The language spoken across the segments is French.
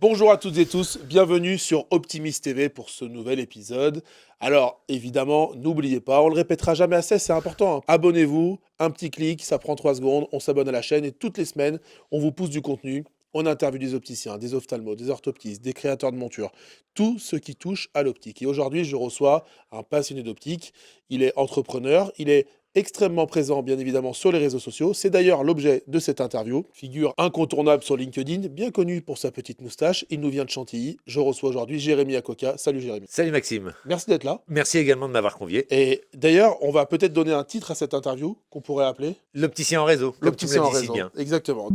Bonjour à toutes et tous, bienvenue sur Optimist TV pour ce nouvel épisode. Alors évidemment, n'oubliez pas, on le répétera jamais assez, c'est important, hein. Abonnez-vous, un petit clic, ça prend 3 secondes, on s'abonne à la chaîne et toutes les semaines, on vous pousse du contenu. On interviewe des opticiens, des ophtalmos, des orthoptistes, des créateurs de montures, tout ce qui touche à l'optique. Et aujourd'hui, je reçois un passionné d'optique. Il est entrepreneur, il est extrêmement présent, bien évidemment, sur les réseaux sociaux. C'est d'ailleurs l'objet de cette interview. Figure incontournable sur LinkedIn, bien connu pour sa petite moustache. Il nous vient de Chantilly. Je reçois aujourd'hui Jérémy Akoka. Salut Jérémy. Salut Maxime. Merci d'être là. Merci également de m'avoir convié. Et d'ailleurs, on va peut-être donner un titre à cette interview qu'on pourrait appeler L'opticien en réseau, comme tu me L'opticien l'as en dit si réseau. bien. Exactement.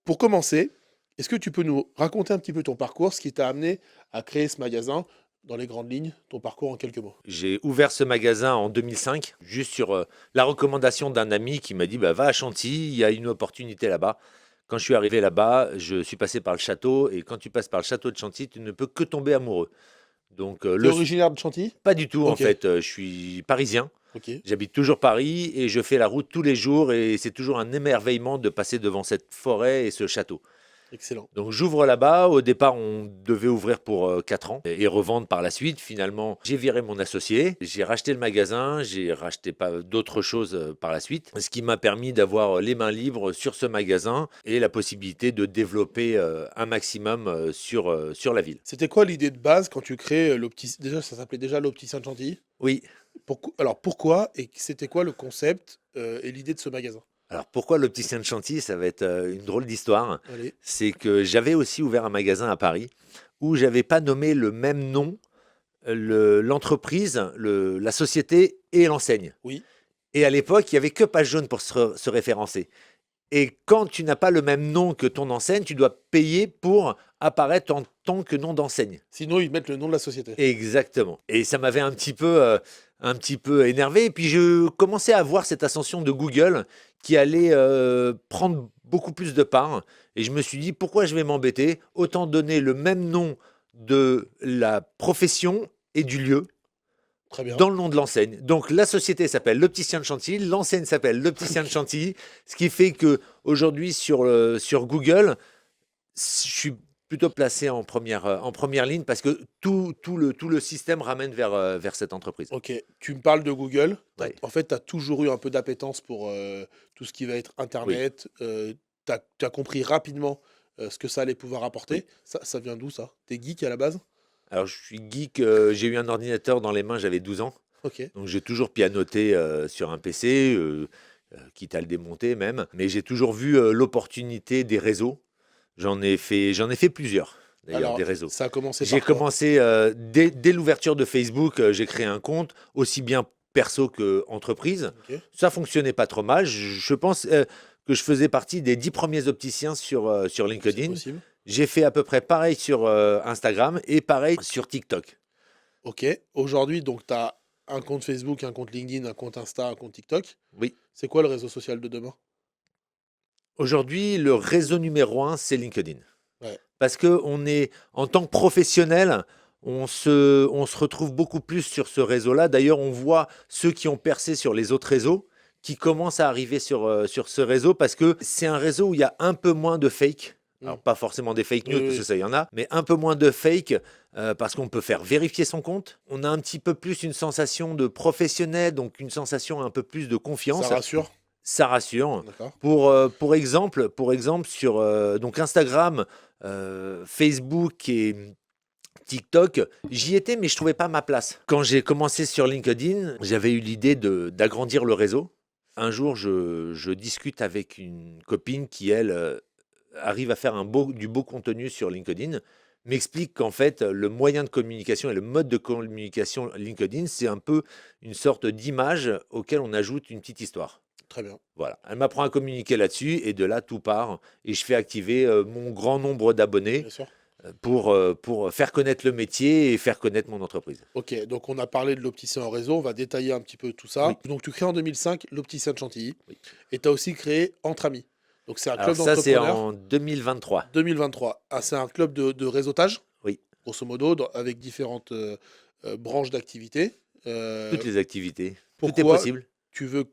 Pour commencer, est-ce que tu peux nous raconter un petit peu ton parcours, ce qui t'a amené à créer ce magasin, dans les grandes lignes, ton parcours en quelques mots? J'ai ouvert ce magasin en 2005, juste sur la recommandation d'un ami qui m'a dit va à Chantilly, il y a une opportunité là-bas. Quand je suis arrivé là-bas, je suis passé par le château, et quand tu passes par le château de Chantilly, tu ne peux que tomber amoureux. Donc, T'es originaire de Chantilly? pas du tout en Ok. fait, je suis parisien. Ok. J'habite toujours Paris et je fais la route tous les jours et c'est toujours un émerveillement de passer devant cette forêt et ce château. Excellent. Donc j'ouvre là-bas. Au départ, on devait ouvrir pour 4 ans et revendre par la suite. Finalement, j'ai viré mon associé, j'ai racheté le magasin, j'ai racheté pas d'autres choses par la suite, ce qui m'a permis d'avoir les mains libres sur ce magasin et la possibilité de développer un maximum sur la ville. C'était quoi l'idée de base quand tu crées l'opticien? Déjà, ça s'appelait déjà l'opticien de Chantilly. Oui. Alors pourquoi et c'était quoi le concept et l'idée de ce magasin? Alors pourquoi l'opticien de Chantilly? Ça va être une drôle d'histoire. Allez. C'est que j'avais aussi ouvert un magasin à Paris où j'avais pas nommé le même nom l'entreprise, la société et l'enseigne. Oui. Et à l'époque, il n'y avait que Page Jaune pour se référencer. Et quand tu n'as pas le même nom que ton enseigne, tu dois payer pour apparaître en tant que nom d'enseigne. Sinon, ils mettent le nom de la société. Exactement. Et ça m'avait un petit peu énervé. Et puis je commençais à voir cette ascension de Google qui allait prendre beaucoup plus de part. Et je me suis dit, pourquoi je vais m'embêter? Autant donner le même nom de la profession et du lieu Très bien. dans le nom de l'enseigne. Donc la société s'appelle l'Opticien de Chantilly, l'enseigne s'appelle l'Opticien de Chantilly, ce qui fait que aujourd'hui sur Google, je suis plutôt placé en première ligne parce que tout le système ramène vers cette entreprise. Ok. Tu me parles de Google. Ouais. En fait, tu as toujours eu un peu d'appétence pour tout ce qui va être Oui. Internet. Tu as compris rapidement ce que ça allait pouvoir apporter. Oui. Ça vient d'où ça? T'es geek à la base? Alors je suis geek, j'ai eu un ordinateur dans les mains, j'avais 12 ans, Ok. donc j'ai toujours pianoté sur un PC, quitte à le démonter même, mais j'ai toujours vu l'opportunité des réseaux. J'en ai fait plusieurs, d'ailleurs, Alors, des réseaux. ça a commencé J'ai par quoi? commencé dès l'ouverture de Facebook, j'ai créé un compte, aussi bien perso que entreprise. Ok. Ça fonctionnait pas trop mal. Je pense que je faisais partie des 10 premiers opticiens sur C'est LinkedIn. possible. J'ai fait à peu près pareil sur Instagram et pareil sur TikTok. Ok. Aujourd'hui, donc, tu as un compte Facebook, un compte LinkedIn, un compte Insta, un compte TikTok. Oui. C'est quoi le réseau social de demain? Aujourd'hui, le réseau numéro un, c'est LinkedIn. Ouais. Parce que on est, en tant que professionnel, on se retrouve beaucoup plus sur ce réseau-là. D'ailleurs, on voit ceux qui ont percé sur les autres réseaux qui commencent à arriver sur ce réseau parce que c'est un réseau où il y a un peu moins de fake. Alors, Mm. pas forcément des fake news, Oui, parce que oui. ça, il y en a, mais un peu moins de fake parce qu'on peut faire vérifier son compte. On a un petit peu plus une sensation de professionnel, donc une sensation un peu plus de Ça confiance. rassure. Ça rassure. D'accord. Pour exemple sur donc Instagram, Facebook et TikTok, j'y étais, mais je trouvais pas ma place. Quand j'ai commencé sur LinkedIn, j'avais eu l'idée d'agrandir le réseau. Un jour, je discute avec une copine qui, elle, arrive à faire du beau contenu sur LinkedIn, m'explique qu'en fait, le moyen de communication et le mode de communication LinkedIn, c'est un peu une sorte d'image auquel on ajoute une petite histoire. Très bien. Voilà, elle m'apprend à communiquer là-dessus et de là, tout part et je fais activer mon grand nombre d'abonnés Bien sûr. pour faire connaître le métier et faire connaître mon entreprise. Ok, donc on a parlé de l'opticien en réseau, on va détailler un petit peu tout Oui. ça. Donc tu crées en 2005 l'opticien de Chantilly Oui. et tu as aussi créé Entre Amis. Donc c'est un Alors club ça, c'est d'entrepreneurs en 2023. 2023. Ah, c'est un club de réseautage, Oui, grosso modo, avec différentes branches d'activité. toutes les activités, tout est Pourquoi possible. tu veux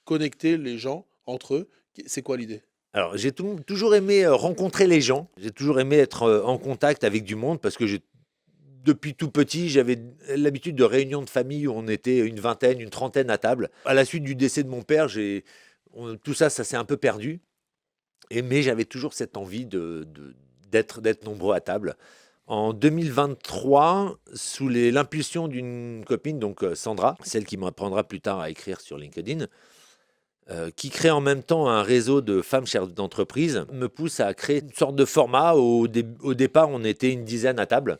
connecter les gens? entre eux. C'est quoi l'idée? Alors, j'ai toujours aimé rencontrer les gens. J'ai toujours aimé être en contact avec du monde parce que depuis tout petit, j'avais l'habitude de réunions de famille où on était une vingtaine, une trentaine à table. À la suite du décès de mon père, tout ça, ça s'est un peu perdu. Mais j'avais toujours cette envie d'être nombreux à table. En 2023, sous l'impulsion d'une copine, donc Sandra, celle qui m'apprendra plus tard à écrire sur LinkedIn, qui crée en même temps un réseau de femmes chefs d'entreprise, me pousse à créer une sorte de format. Au départ, on était une dizaine à table.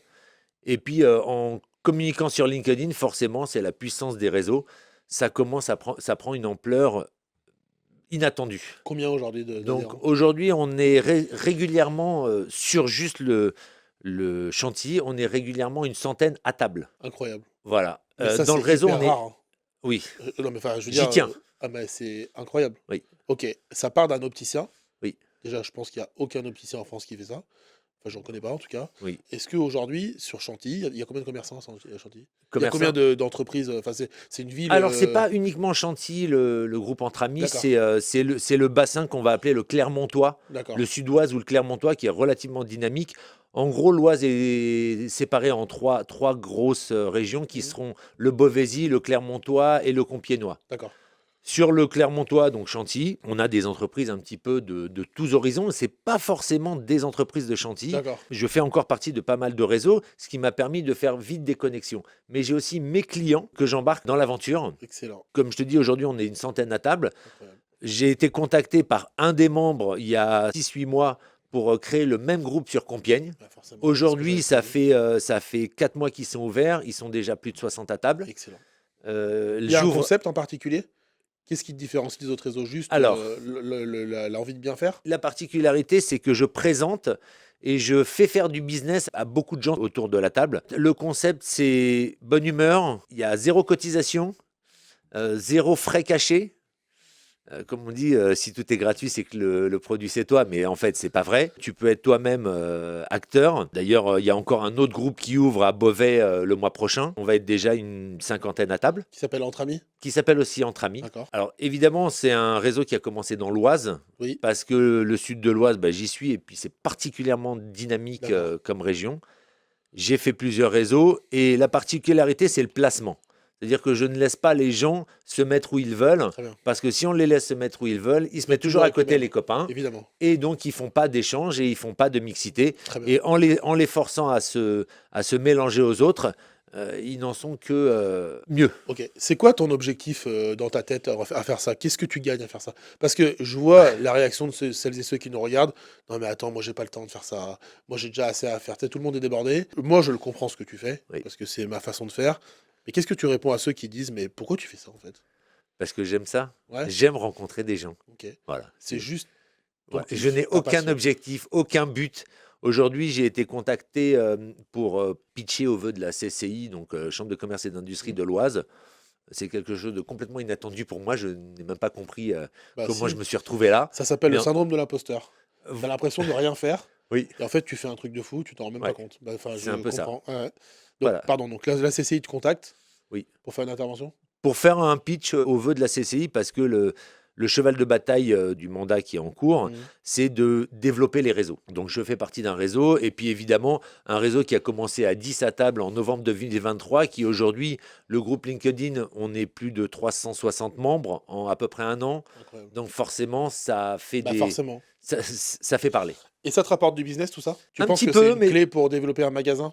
Et puis, en communiquant sur LinkedIn, forcément, c'est la puissance des réseaux. Ça prend une ampleur inattendue. Combien aujourd'hui Donc d'adhérents? aujourd'hui, on est régulièrement sur juste le chantier, on est régulièrement une centaine à table. Incroyable. Voilà. Mais ça, Dans c'est le réseau, hyper on est. rare, hein. Oui, Non, mais enfin, je veux j'y dire, tiens. ah, mais c'est incroyable. Oui, Ok, ça part d'un opticien. oui, Déjà, je pense qu'il n'y a aucun opticien en France qui fait ça. Enfin, j'en connais pas en tout cas. oui. Est-ce qu'aujourd'hui, sur Chantilly, il y a combien de commerçants à Chantilly? Il y a combien Commerçant. d'entreprises? Enfin, c'est une ville. Alors, c'est pas uniquement Chantilly, le groupe Entre Amis, D'accord, c'est le bassin qu'on va appeler le Clermontois, d'accord. le Sud-Oise ou le Clermontois, qui est relativement dynamique. En gros, l'Oise est séparée en trois grosses régions qui Mhm, seront le Beauvaisis, le Clermontois et le Compiègnois. d'accord, Sur le Clermontois, donc Chantilly, on a des entreprises un petit peu de tous horizons. C'est pas forcément des entreprises de Chantilly. d'accord. Je fais encore partie de pas mal de réseaux, ce qui m'a permis de faire vite des connexions. Mais j'ai aussi mes clients que j'embarque dans l'aventure. Excellent. Comme je te dis, aujourd'hui, on est une centaine à table. Incroyable. J'ai été contacté par un des membres il y a 6-8 mois pour créer le même groupe sur Compiègne. Bah, forcément, c'est ce que Aujourd'hui, j'avais prévu. ça fait 4 mois qu'ils sont ouverts. Ils sont déjà plus de 60 à table. Excellent. Il y a un J'ouvre. concept en particulier? Qu'est-ce qui te différencie des autres réseaux? Juste Alors, l'envie de bien faire? la particularité, c'est que je présente et je fais faire du business à beaucoup de gens autour de la table. Le concept, c'est bonne humeur, il y a zéro cotisation, zéro frais cachés. Comme on dit, si tout est gratuit, c'est que le produit c'est toi, mais en fait, c'est pas vrai. Tu peux être toi-même acteur. D'ailleurs, il y a encore un autre groupe qui ouvre à Beauvais le mois prochain. On va être déjà une cinquantaine à table, Qui s'appelle Entre Amis? qui s'appelle aussi Entre Amis. D'accord. Alors, évidemment, c'est un réseau qui a commencé dans l'Oise, Oui, parce que le sud de l'Oise, bah, j'y suis, et puis c'est particulièrement dynamique d'accord. comme région. J'ai fait plusieurs réseaux, et la particularité, c'est le placement. C'est-à-dire que je ne laisse pas les gens se mettre où ils veulent, Très bien. parce que si on les laisse se mettre où ils veulent, ils se mettent toujours Toujours à avec les côté mêmes, les copains, évidemment. et donc ils font pas d'échange et ils font pas de mixité. Très bien. Et en les forçant à se mélanger aux autres, ils n'en sont que mieux. Ok. C'est quoi ton objectif dans ta tête à faire ça? Qu'est-ce que tu gagnes à faire ça? Parce que je vois la réaction de celles et ceux qui nous regardent. Non, mais attends, moi, j'ai pas le temps de faire ça. Moi, j'ai déjà assez à faire. Tu sais, tout le monde est débordé. Moi, je le comprends ce que tu fais, Oui, parce que c'est ma façon de faire. Mais qu'est-ce que tu réponds à ceux qui disent, mais pourquoi tu fais ça, en fait? parce que j'aime ça. Ouais, J'aime rencontrer des gens. ok. Voilà. C'est juste ton Ouais, je n'ai kiff, ta aucun passion. objectif, aucun but. Aujourd'hui, j'ai été contacté pour pitcher au vœu de la CCI, donc Chambre de commerce et d'industrie Mhm. de l'Oise. C'est quelque chose de complètement inattendu pour moi. Je n'ai même pas compris Bah, comment je si. me suis retrouvé là. Ça s'appelle Mais le syndrome de l'imposteur. v- T'as l'impression de rien faire, oui, et en fait, tu fais un truc de fou, tu t'en rends même pas ouais, compte. Bah, enfin, c'est je un peu ça. comprends. Ouais. Donc, Voilà. pardon, donc la CCI te contacte Oui. pour faire une intervention? Pour faire un pitch au vœu de la CCI, parce que le cheval de bataille du mandat qui est en cours, Mhm. c'est de développer les réseaux. Donc je fais partie d'un réseau, et puis évidemment, un réseau qui a commencé à 10 à table en novembre 2023, qui aujourd'hui, le groupe LinkedIn, on est plus de 360 membres en à peu près un an. Incroyable. Donc forcément, Bah, forcément. ça fait parler. Et ça te rapporte du business, tout ça? Tu Un penses petit que c'est peu, une mais clé pour développer un magasin?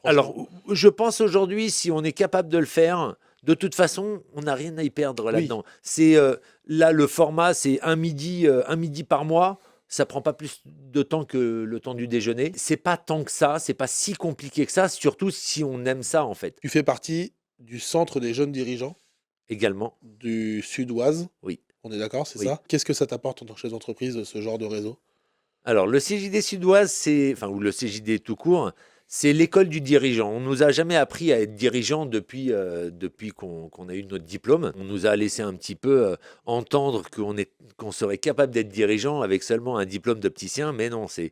alors, Franchement. je pense aujourd'hui, si on est capable de le faire, de toute façon, on n'a rien à y perdre Oui, là-dedans. C'est là le format, c'est un midi par mois. Ça prend pas plus de temps que le temps du déjeuner. C'est pas tant que ça, c'est pas si compliqué que ça, surtout si on aime ça en fait. tu fais partie du centre des jeunes dirigeants Également, du Sud-Oise. oui, On est d'accord, c'est oui. ça? Qu'est-ce que ça t'apporte en tant que chef d'entreprise, ce genre de réseau? Alors, le CJD Sud-Ouest, ou le CJD tout court, c'est l'école du dirigeant. On nous a jamais appris à être dirigeant depuis qu'on a eu notre diplôme. On nous a laissé un petit peu entendre qu'on serait capable d'être dirigeant avec seulement un diplôme d'opticien, mais non, c'est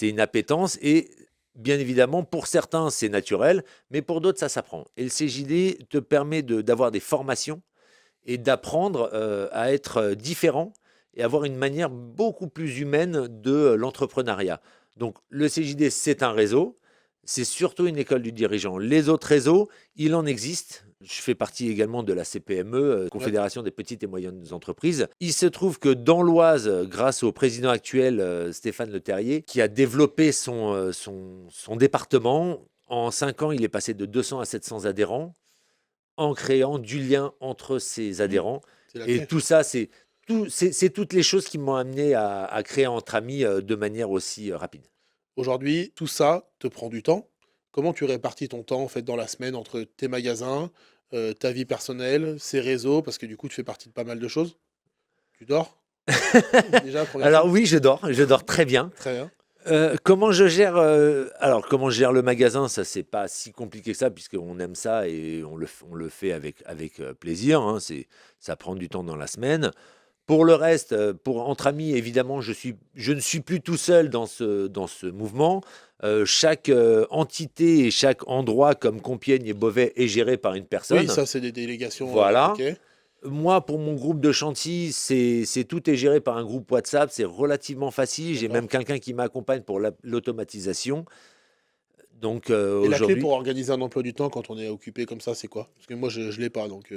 une appétence et bien évidemment, pour certains, c'est naturel, mais pour d'autres, ça s'apprend. Et le CJD te permet d'avoir des formations et d'apprendre à être différent et avoir une manière beaucoup plus humaine de l'entrepreneuriat. Donc le CJD, c'est un réseau, c'est surtout une école du dirigeant. Les autres réseaux, il en existe. Je fais partie également de la CPME, Confédération des petites et moyennes entreprises. Il se trouve que dans l'Oise, grâce au président actuel, Stéphane Le Terrier, qui a développé son département, en 5 ans, il est passé de 200 à 700 adhérents, en créant du lien entre ses adhérents. C'est la Et clé. tout ça, c'est toutes les choses qui m'ont amené à créer Entre Amis de manière aussi rapide. Aujourd'hui, tout ça te prend du temps. Comment tu répartis ton temps en fait dans la semaine entre tes magasins, ta vie personnelle, ces réseaux, parce que du coup, tu fais partie de pas mal de choses. Tu dors? Déjà, première Alors chose. oui, je dors très bien. Très bien. Comment je gère comment je gère le magasin, ça c'est pas si compliqué que ça puisqu'on aime ça et on le fait avec plaisir, hein, ça prend du temps dans la semaine. Pour le reste, pour Entre Amis, évidemment, je ne suis plus tout seul dans ce mouvement. Chaque entité et chaque endroit comme Compiègne et Beauvais est géré par une personne. Oui, ça, c'est des délégations. Voilà. Ok. Moi, pour mon groupe de chantier, tout est géré par un groupe WhatsApp. C'est relativement facile. J'ai D'accord. même quelqu'un qui m'accompagne pour l'automatisation. Donc Et la clé aujourd'hui, pour organiser un emploi du temps quand on est occupé comme ça, c'est quoi? Parce que moi, je ne l'ai pas, donc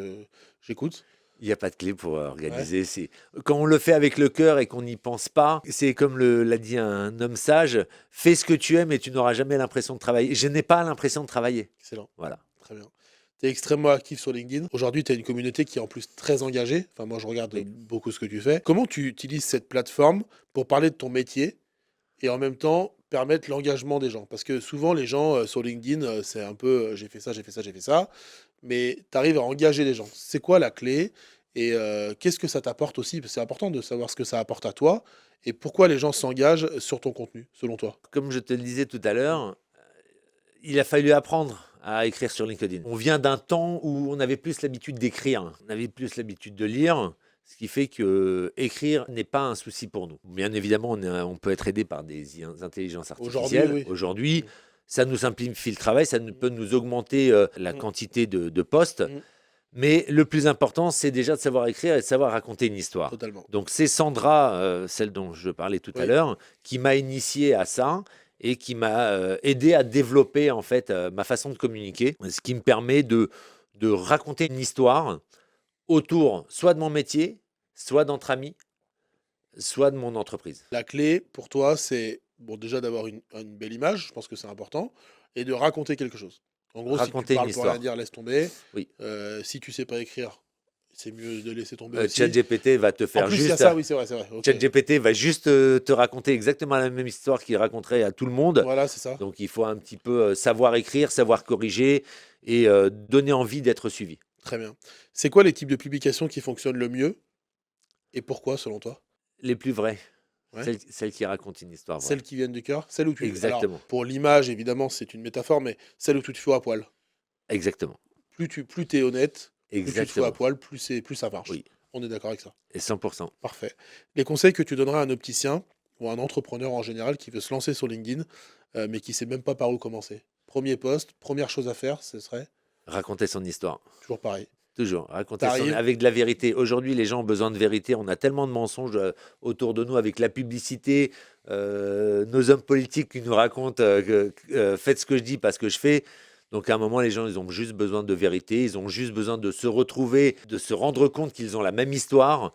j'écoute. il n'y a pas de clé pour Ouais, organiser. Quand on le fait avec le cœur et qu'on n'y pense pas, c'est comme l'a dit un homme sage, fais ce que tu aimes et tu n'auras jamais l'impression de travailler. Je n'ai pas l'impression de travailler. excellent. Voilà. Très bien. Tu es extrêmement actif sur LinkedIn. Aujourd'hui, tu as une communauté qui est en plus très engagée. Enfin, moi, je regarde Oui. beaucoup ce que tu fais. Comment tu utilises cette plateforme pour parler de ton métier et en même temps permettre l'engagement des gens? Parce que souvent, les gens sur LinkedIn, c'est un peu j'ai fait ça, j'ai fait ça, j'ai fait ça. Mais tu arrives à engager les gens. C'est quoi la clé? Et qu'est-ce que ça t'apporte aussi? Parce que c'est important de savoir ce que ça apporte à toi et pourquoi les gens s'engagent sur ton contenu, selon toi. Comme je te le disais tout à l'heure, il a fallu apprendre à écrire sur LinkedIn. On vient d'un temps où on avait plus l'habitude d'écrire, on avait plus l'habitude de lire, ce qui fait que écrire n'est pas un souci pour nous. Bien évidemment, on peut être aidé par des intelligences Aujourd'hui, artificielles. oui. Aujourd'hui, ça nous simplifie le travail, ça peut nous augmenter la Mm, quantité de postes. mm, Mais le plus important, c'est déjà de savoir écrire et de savoir raconter une histoire. totalement. Donc c'est Sandra, celle dont je parlais tout à Oui. l'heure, qui m'a initié à ça et qui m'a aidé à développer en fait ma façon de communiquer, ce qui me permet de raconter une histoire autour soit de mon métier, soit d'Entre Amis, soit de mon entreprise. La clé pour toi, c'est bon, déjà d'avoir une belle image, je pense que c'est important, et de raconter quelque chose. En gros, si tu Raconter une parles pour rien histoire. dire, laisse tomber. Oui. Si tu sais pas écrire, c'est mieux de laisser tomber aussi. ChatGPT va te En faire plus, il y a juste. ça, oui, c'est vrai, c'est vrai. Ok. ChatGPT va juste te raconter exactement la même histoire qu'il raconterait à tout le monde. Voilà, c'est ça. Donc il faut un petit peu savoir écrire, savoir corriger et donner envie d'être suivi. Très bien. C'est quoi les types de publications qui fonctionnent le mieux et pourquoi, selon toi? Les plus vrais, Ouais. celles qui racontent une histoire vraie. Celles qui viennent du cœur? Celles où tu. Alors, Exactement, pour l'image, évidemment, c'est une métaphore, mais celles où tu te fous à poil. exactement, Plus t'es honnête, plus tu te fous à exactement. poil, plus ça marche. Oui, On est d'accord avec ça. et 100%. Parfait. Les conseils que tu donneras à un opticien ou à un entrepreneur en général qui veut se lancer sur LinkedIn, mais qui sait même pas par où commencer. Premier poste, première chose à faire, ce serait Raconter son histoire. toujours pareil. Toujours, raconter T'arrives, avec de la vérité. Aujourd'hui, les gens ont besoin de vérité. On a tellement de mensonges autour de nous avec la publicité, nos hommes politiques qui nous racontent faites ce que je dis, pas ce que je fais. Donc à un moment, les gens, ils ont juste besoin de vérité. Ils ont juste besoin de se retrouver, de se rendre compte qu'ils ont la même histoire.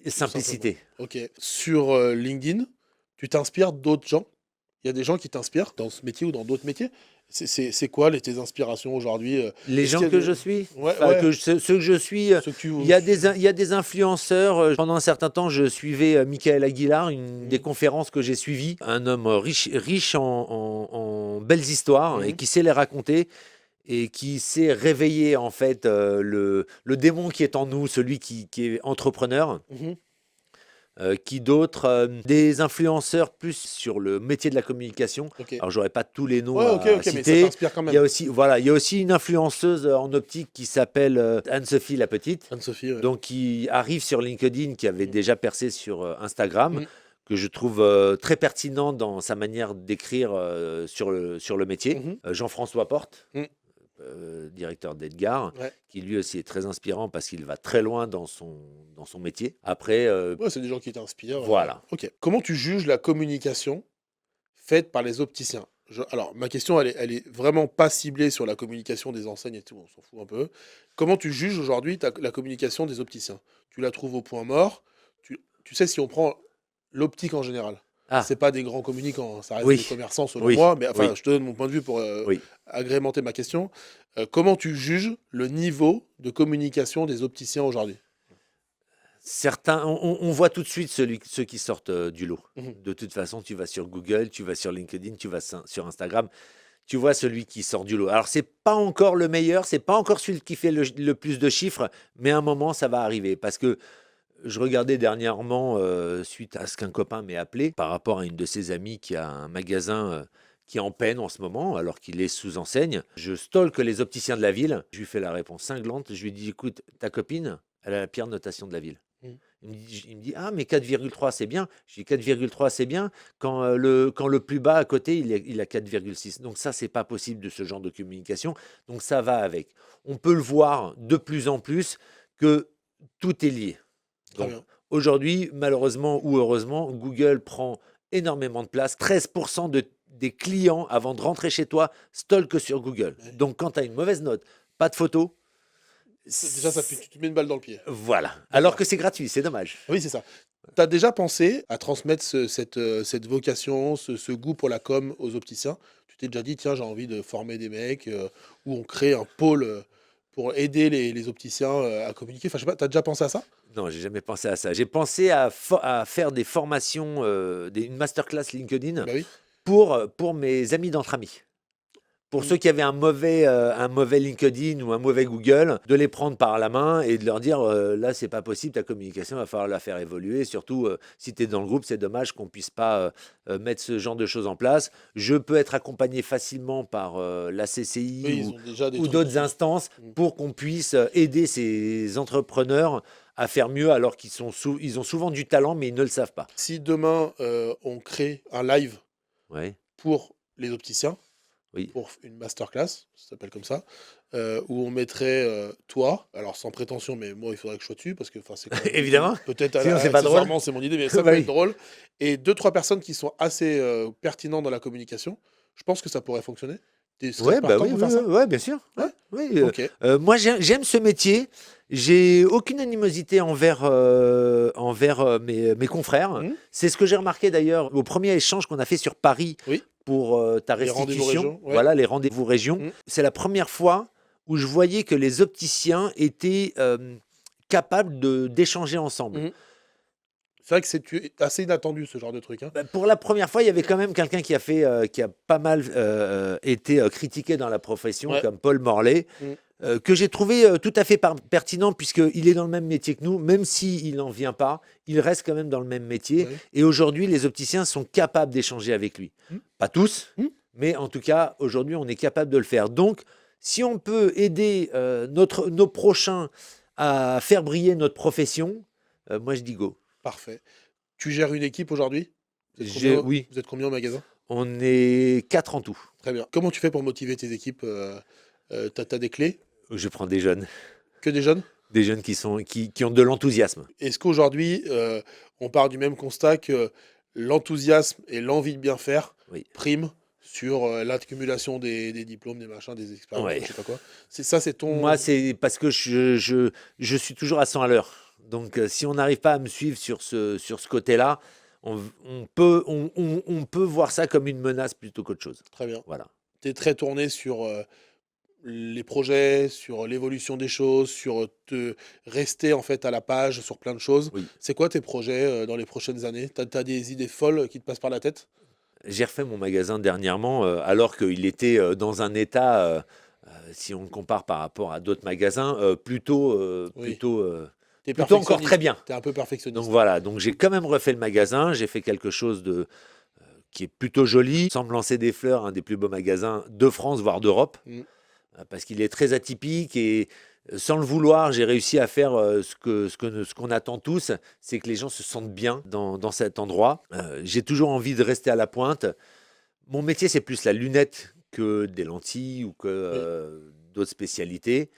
Et tout simplement. simplicité. Ok. Sur LinkedIn, tu t'inspires d'autres gens. Il y a des gens qui t'inspirent dans ce métier ou dans d'autres métiers. C'est quoi tes inspirations aujourd'hui Les Est-ce gens qu'il y a que des- je suis, Ouais, enfin, ouais. ceux que je suis, Ceux que tu. il y a des influenceurs. Pendant un certain temps, je suivais Michael Aguilar, une des Mhm, conférences que j'ai suivies. Un homme riche en belles histoires et mhm, qui sait les raconter et qui sait réveiller en fait le démon qui est en nous, celui qui est entrepreneur. mhm. Qui d'autres des influenceurs plus sur le métier de la communication. Ok. Alors j'aurais pas tous les noms Ouais, à ok, mais ça citer. t'inspire quand Il y a même. aussi voilà, il y a aussi une influenceuse en optique qui s'appelle Anne-Sophie la petite, Anne-Sophie, ouais. donc qui arrive sur LinkedIn, qui avait Mhm, déjà percé sur Instagram, mhm, que je trouve très pertinent dans sa manière d'écrire sur le métier. mhm, Jean-François Porte, mhm. directeur d'Edgar, Ouais. qui lui aussi est très inspirant parce qu'il va très loin dans son métier. Après, Ouais, c'est des gens qui t'inspirent. voilà. Ok. Comment tu juges la communication faite par les opticiens? Alors, ma question, elle est vraiment pas ciblée sur la communication des enseignes et tout, on s'en fout un peu. Comment tu juges aujourd'hui la communication des opticiens? Tu la trouves au point mort? Tu sais, si on prend l'optique en général, Ah, c'est pas des grands communicants, hein, ça reste des oui, commerçants selon oui, moi, mais enfin, oui, je te donne mon point de vue pour oui. agrémenter ma question. Comment tu juges le niveau de communication des opticiens aujourd'hui? Certains, on voit tout de suite ceux qui sortent du lot. Mhm. De toute façon, tu vas sur Google, tu vas sur LinkedIn, tu vas sur Instagram, tu vois celui qui sort du lot. Alors, c'est pas encore le meilleur, c'est pas encore celui qui fait le plus de chiffres, mais à un moment, ça va arriver. Parce que je regardais dernièrement, suite à ce qu'un copain m'ait appelé, par rapport à une de ses amies qui a un magasin qui est en peine en ce moment, alors qu'il est sous enseigne. Je stalke les opticiens de la ville. Je lui fais la réponse cinglante. Je lui dis, écoute, ta copine, elle a la pire notation de la ville. Mhm. Il me dit, ah, mais 4,3, c'est bien. Je dis 4,3, c'est bien. Quand le plus bas à côté, il a 4,6. Donc ça, c'est pas possible de ce genre de communication. Donc ça va avec. On peut le voir de plus en plus que tout est lié. Très Donc bien. aujourd'hui, malheureusement ou heureusement, Google prend énormément de place. 13% des clients, avant de rentrer chez toi, stalkent sur Google. Ouais. Donc quand tu as une mauvaise note, pas de photo, Déjà, tu te mets une balle dans le pied. voilà. Alors D'accord. que c'est gratuit, c'est dommage. Oui, c'est ça. Tu as déjà pensé à transmettre cette vocation, ce goût pour la com aux opticiens? Tu t'es déjà dit, tiens, j'ai envie de former des mecs, où on crée un pôle pour aider les opticiens à communiquer. Enfin, je sais pas, tu as déjà pensé à ça? Non, j'ai jamais pensé à ça. J'ai pensé à faire des formations, une masterclass LinkedIn Bah oui. pour mes amis d'entre amis. Pour Mm. ceux qui avaient un mauvais LinkedIn ou un mauvais Google, de les prendre par la main et de leur dire là, c'est pas possible, ta communication, va falloir la faire évoluer. Surtout, si tu es dans le groupe, c'est dommage qu'on puisse pas mettre ce genre de choses en place. Je peux être accompagné facilement par la CCI Oui, ils ont déjà des ou trucs d'autres qui. instances Mm. pour qu'on puisse aider ces entrepreneurs à faire mieux alors ils ont souvent du talent, mais ils ne le savent pas. Si demain, on crée un live Ouais, pour les opticiens, oui. pour une masterclass, ça s'appelle comme ça, où on mettrait toi, alors sans prétention, mais moi il faudrait que je sois dessus parce que enfin c'est quand même Évidemment, peut-être sinon c'est pas drôle. accessoirement c'est mon idée, mais ça Bah peut être oui. drôle. Et deux trois personnes qui sont assez pertinentes dans la communication, je pense que ça pourrait fonctionner. Tu serais Ouais, bah partant oui, pour oui, faire oui, ça? ouais, bien sûr. Ouais. Ouais, oui, Ok. moi, j'aime ce métier. J'ai aucune animosité envers mes confrères. Hmm. C'est ce que j'ai remarqué d'ailleurs au premier échange qu'on a fait sur Paris Oui. pour ta Les rendez-vous restitution. région. Ouais. Voilà, les rendez-vous région. Hmm. C'est la première fois où je voyais que les opticiens étaient capables d'échanger ensemble. Hmm. C'est vrai que assez inattendu ce genre de truc, hein. Bah, pour la première fois, il y avait quand même quelqu'un qui a pas mal été critiqué dans la profession, Ouais. comme Paul Morlet, Hmm. que j'ai trouvé tout à fait pertinent, puisqu'il est dans le même métier que nous, même s'il n'en vient pas, il reste quand même dans le même métier. Bah oui. Et aujourd'hui, les opticiens sont capables d'échanger avec lui. Hmm. Pas tous, Hmm. mais en tout cas, aujourd'hui, on est capable de le faire. Donc, si on peut aider nos prochains à faire briller notre profession, moi, je dis go. Parfait. Tu gères une équipe aujourd'hui? Oui, Vous êtes combien au magasin? on est 4 en tout. Très bien. Comment tu fais pour motiver tes équipes? T'as des clés? Je prends des jeunes. Que des jeunes? Des jeunes qui ont de l'enthousiasme. Est-ce qu'aujourd'hui, on part du même constat que l'enthousiasme et l'envie de bien faire Oui. priment sur l'accumulation des diplômes, des machins, des expériences, Ouais. je sais pas quoi? C'est ton. Moi, c'est parce que je suis toujours à 100 à l'heure. Donc, si on n'arrive pas à me suivre sur ce côté-là, on peut voir ça comme une menace plutôt qu'autre chose. Très bien. Voilà. Tu es très tourné sur les projets, sur l'évolution des choses, sur te rester en fait à la page sur plein de choses. Oui. C'est quoi tes projets dans les prochaines années? T'as des idées folles qui te passent par la tête? J'ai refait mon magasin dernièrement, alors qu'il était dans un état, si on le compare par rapport à d'autres magasins, Oui. T'es plutôt encore très perfectionniste. bien. T'es un peu Donc perfectionniste. voilà, donc j'ai quand même refait le magasin, j'ai fait quelque chose qui est plutôt joli, sans me lancer des fleurs, un des plus beaux magasins de France, voire d'Europe, Mm. parce qu'il est très atypique et sans le vouloir, j'ai réussi à faire ce qu'on attend tous, c'est que les gens se sentent bien dans cet endroit. J'ai toujours envie de rester à la pointe. Mon métier, c'est plus la lunette que des lentilles ou que d'autres spécialités.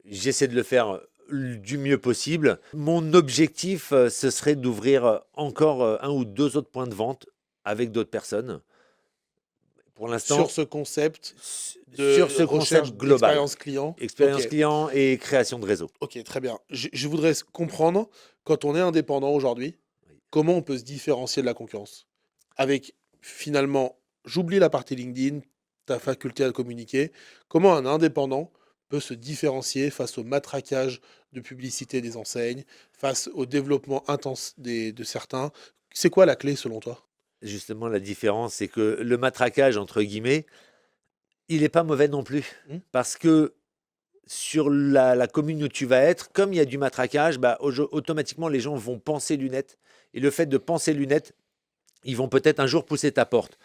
J'essaie de le faire du mieux possible. Mon objectif, ce serait d'ouvrir encore un ou deux autres points de vente avec d'autres personnes. Pour l'instant, Sur ce concept sur ce recherche concept global. d'expérience client. Expérience Ok. client et création de réseau. Ok, très bien. Je voudrais comprendre, quand on est indépendant aujourd'hui, Oui. comment on peut se différencier de la concurrence. Avec, finalement, j'oublie la partie LinkedIn, ta faculté à communiquer. Comment un indépendant peut se différencier face au matraquage de publicité des enseignes, face au développement intense de certains. C'est quoi la clé selon toi? Justement, la différence, c'est que le matraquage, entre guillemets, il n'est pas mauvais non plus. Hmm. Parce que sur la commune où tu vas être, comme il y a du matraquage, bah, automatiquement, les gens vont penser lunettes. Et le fait de penser lunettes, ils vont peut-être un jour pousser ta porte.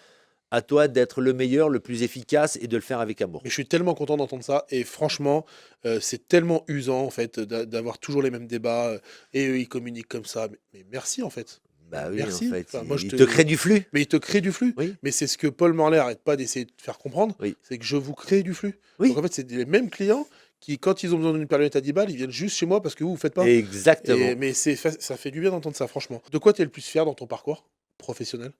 À toi d'être le meilleur, le plus efficace et de le faire avec amour. Mais je suis tellement content d'entendre ça. Et franchement, c'est tellement usant, en fait, d'avoir toujours les mêmes débats. Et eux, ils communiquent comme ça. Mais merci, en fait. Bah oui, en Merci. fait, Enfin, moi, il te crée du flux. Mais il te crée du flux. Oui, Mais c'est ce que Paul Morlet arrête pas d'essayer de faire comprendre. oui, C'est que je vous crée du flux. oui, Donc, en fait, c'est les mêmes clients qui, quand ils ont besoin d'une perlette à 10 balles, ils viennent juste chez moi parce que vous, vous faites pas. exactement. Mais ça fait du bien d'entendre ça, franchement. De quoi tu es le plus fier dans ton parcours professionnel?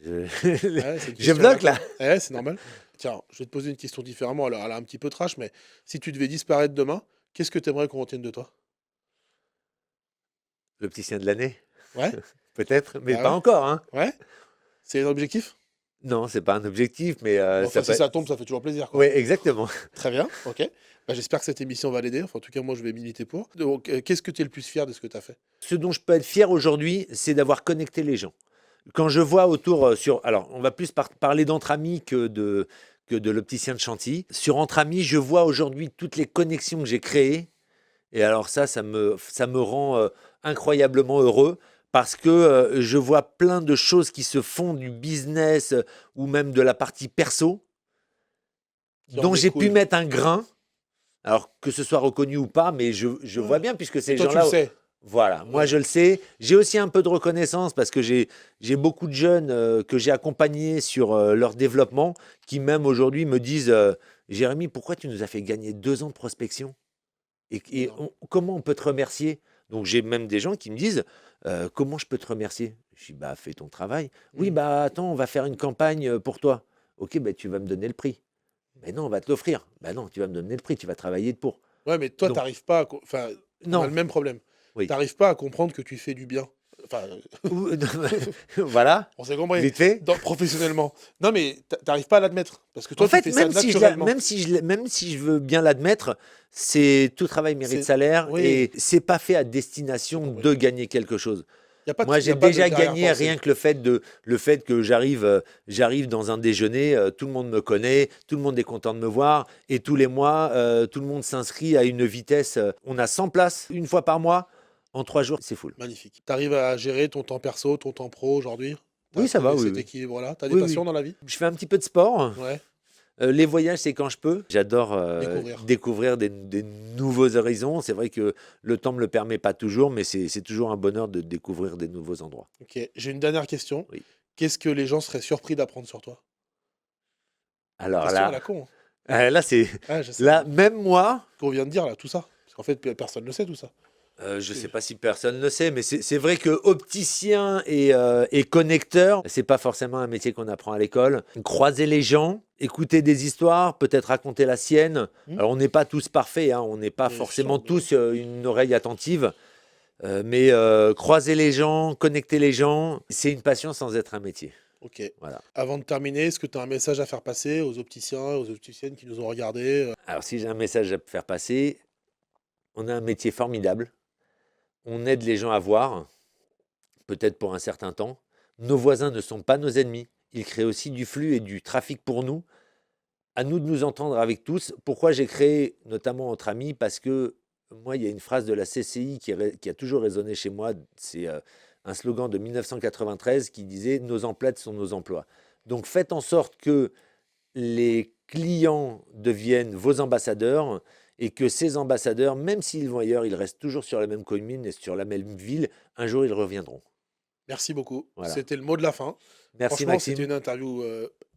Je, Ouais, c'est une je question bloque là. là. Ouais, c'est normal. Tiens, je vais te poser une question différemment. Alors, elle est un petit peu trash, mais si tu devais disparaître demain, qu'est-ce que tu aimerais qu'on retienne de toi? L'opticien de l'année, Ouais? peut-être, mais Bah pas ouais. encore, hein. Ouais? C'est un objectif? Non, c'est pas un objectif, mais Bon, ça enfin, si peut. ça tombe, ça fait toujours plaisir, Oui, quoi. exactement. Très bien, ok. Bah, j'espère que cette émission va l'aider. Enfin, en tout cas, moi, je vais militer pour. Donc, qu'est-ce que tu es le plus fier de ce que tu as fait? Ce dont je peux être fier aujourd'hui, c'est d'avoir connecté les gens. Quand je vois autour alors on va plus parler d'entre amis que de l'opticien de Chantilly. Sur entre amis, je vois aujourd'hui toutes les connexions que j'ai créées. Et alors ça me rend incroyablement heureux parce que je vois plein de choses qui se font du business ou même de la partie perso Qui en dont j'ai pu découle. mettre un grain, alors que ce soit reconnu ou pas, mais je vois bien puisque Et ces toi, tu le gens-là, sais. voilà, moi Ouais. je le sais. J'ai aussi un peu de reconnaissance parce que j'ai beaucoup de jeunes que j'ai accompagnés sur leur développement qui même aujourd'hui me disent Jérémy, pourquoi tu nous as fait gagner 2 ans de prospection et Énorme. comment on peut te remercier? Donc j'ai même des gens qui me disent comment je peux te remercier? Je dis bah fais ton travail. Oui, Mm. bah attends, on va faire une campagne pour toi. Ok, bah, tu vas me donner le prix. Mais non, on va te l'offrir. Bah non, tu vas me donner le prix, tu vas travailler pour. Ouais, mais toi, Donc, t'arrives pas à. Enfin, on a non, le même problème. oui. T'arrives pas à comprendre que tu fais du bien. Enfin, Voilà, on s'est compris. vite fait. Professionnellement. Non, mais t'arrives pas à l'admettre. Parce que En toi, tu fait, fais ça naturellement. même si je veux bien l'admettre, c'est tout travail mérite C'est. salaire Oui, et c'est pas fait à j'ai destination compris. de gagner quelque chose. Il n'y a pas Moi, y j'ai a pas de déjà gagné arrière-pensée. rien que le fait que j'arrive dans un déjeuner, tout le monde me connaît, tout le monde est content de me voir et tous les mois, tout le monde s'inscrit à une vitesse. On a 100 places une fois par mois. En 3 jours, c'est full. Magnifique. T'arrives à gérer ton temps perso, ton temps pro aujourd'hui? T'as Oui, ça va, trouvé oui, cet oui. équilibre-là? T'as des Oui, passions oui. dans la vie? Je fais un petit peu de sport. Ouais. Les voyages, c'est quand je peux. J'adore Découvrir. découvrir des nouveaux horizons. C'est vrai que le temps ne me le permet pas toujours, mais c'est toujours un bonheur de découvrir des nouveaux endroits. Ok. J'ai une dernière question. Oui. Qu'est-ce que les gens seraient surpris d'apprendre sur toi? Alors Question à là, la con, hein. là c'est Ah, je sais. là même moi. Qu'on vient de dire là, tout ça. Parce qu'en fait, personne ne le sait tout ça. Je ne sais pas si personne le sait, mais c'est vrai que opticien et connecteur, c'est pas forcément un métier qu'on apprend à l'école. Croiser les gens, écouter des histoires, peut-être raconter la sienne. Hmm. Alors on n'est pas tous parfaits, hein, on n'est pas Bien forcément sûr, tous une oreille attentive, mais croiser les gens, connecter les gens, c'est une passion sans être un métier. Ok. Voilà. Avant de terminer, est-ce que tu as un message à faire passer aux opticiens, aux opticiennes qui nous ont regardés? Alors si j'ai un message à faire passer, on a un métier formidable. On aide les gens à voir, peut-être pour un certain temps. Nos voisins ne sont pas nos ennemis. Ils créent aussi du flux et du trafic pour nous. À nous de nous entendre avec tous. Pourquoi j'ai créé, notamment entre amis? Parce que moi, il y a une phrase de la CCI qui a toujours résonné chez moi. C'est un slogan de 1993 qui disait « Nos emplettes sont nos emplois ». Donc faites en sorte que les clients deviennent vos ambassadeurs et que ces ambassadeurs, même s'ils vont ailleurs, ils restent toujours sur la même commune et sur la même ville. Un jour, ils reviendront. Merci beaucoup. Voilà. C'était le mot de la fin. Merci Franchement, c'était Maxime. une interview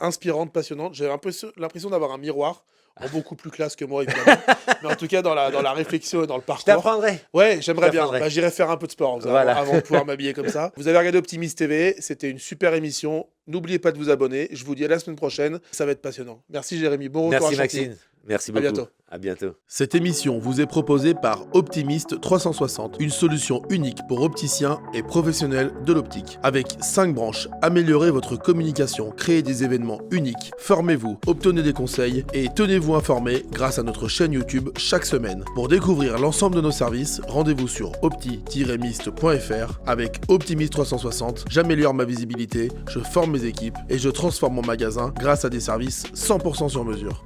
inspirante, passionnante. J'ai un peu l'impression d'avoir un miroir En beaucoup plus classe que moi, évidemment. Mais en tout cas, dans la réflexion et dans le Je parcours. t'apprendrai. Ouais, j'aimerais Je bien. t'apprendrai. J'irai faire un peu de sport Voilà. avant de pouvoir m'habiller comme ça. Vous avez regardé Optimist TV, c'était une super émission. N'oubliez pas de vous abonner. Je vous dis à la semaine prochaine. Ça va être passionnant. Merci Jérémy. Bon retour Merci à Chantilly. Maxime. Merci À beaucoup. bientôt. À bientôt. Cette émission vous est proposée par Optimist 360, une solution unique pour opticiens et professionnels de l'optique. Avec 5 branches, améliorez votre communication, créez des événements uniques, formez-vous, obtenez des conseils et tenez-vous informés grâce à notre chaîne YouTube chaque semaine. Pour découvrir l'ensemble de nos services, rendez-vous sur opti-mist.fr. Avec Optimist 360, j'améliore ma visibilité, je forme mes équipes et je transforme mon magasin grâce à des services 100% sur mesure.